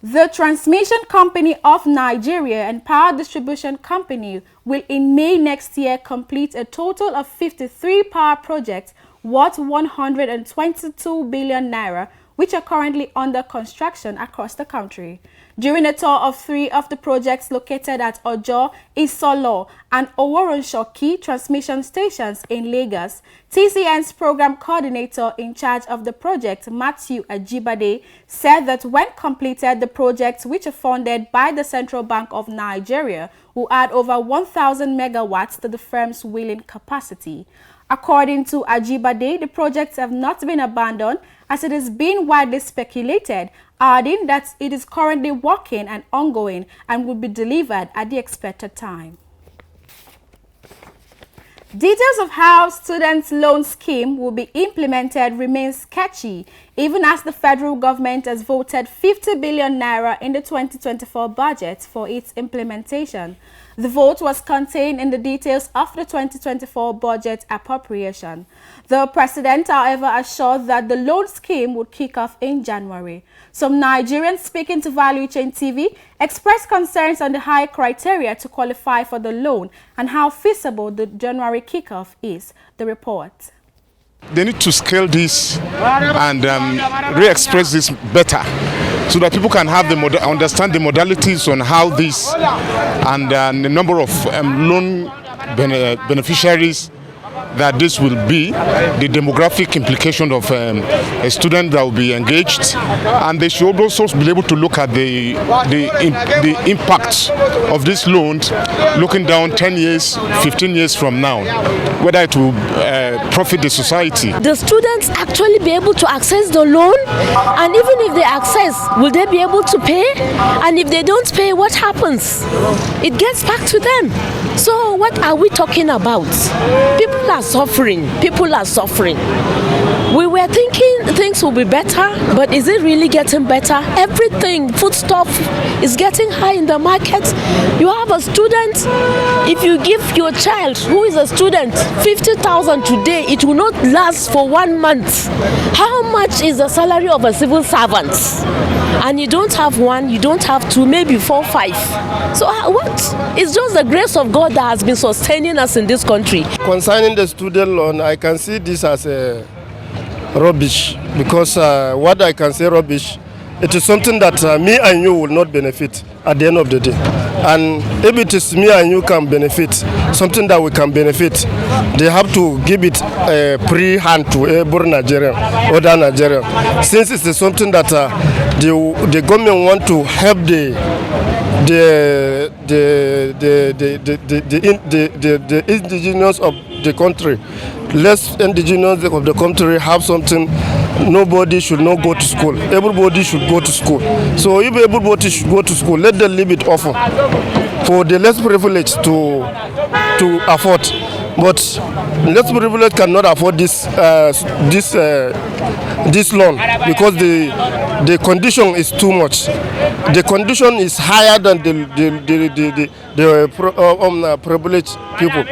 The Transmission Company of Nigeria and Power Distribution Company will in May next year complete a total of 53 power projects worth 122 billion naira, which are currently under construction across the country. During a tour of 3 of the projects located at Ojo, Isolo, and Oworonshoki transmission stations in Lagos, TCN's program coordinator in charge of the project, Matthew Ajibade, said that when completed, the projects, which are funded by the Central Bank of Nigeria, will add over 1,000 megawatts to the firm's wheeling capacity. According to Ajibade, the projects have not been abandoned as it has been widely speculated, adding that it is currently working and ongoing and will be delivered at the expected time. Details of how students' loan scheme will be implemented remain sketchy, even as the federal government has voted 50 billion naira in the 2024 budget for its implementation. The vote was contained in the details of the 2024 budget appropriation. The president, however, assured that the loan scheme would kick off in January. Some Nigerians speaking to Value Chain TV expressed concerns on the high criteria to qualify for the loan and how feasible the January kickoff is. The report. They need to scale this and re-express this better, so that people can have understand the modalities on how this and the number of loan beneficiaries that this will be, the demographic implication of a student that will be engaged, and they should also be able to look at the impact of this loan, looking down 10 years, 15 years from now, whether it will profit the society. The students actually be able to access the loan, and even if they access, will they be able to pay? And if they don't pay, what happens? It gets back to them. So what are we talking about? People are suffering. People are suffering. We were thinking things will be better, but is it really getting better? Everything, foodstuff is getting high in the market. You have a student, if you give your child who is a student 50,000 today, it will not last for 1 month. How much is the salary of a civil servant? And you don't have 1, you don't have 2, maybe 4, 5. So what? It's just the grace of God that has been sustaining us in this country. Concerning the student loan, I can see this as a rubbish, because what I can say rubbish, it is something that me and you will not benefit at the end of the day. And if it is me and you can benefit, something that we can benefit, they have to give it a pre-hand to every Nigerian, other Nigerian. Since it is something that the government want to help the indigenous of the country, less indigenous of the country have something. Nobody should not go to school. Everybody should go to school. So if everybody should go to school, let them leave it open for the less privileged to afford. But less privileged cannot afford this loan, because the condition is too much. The condition is higher than the privileged people.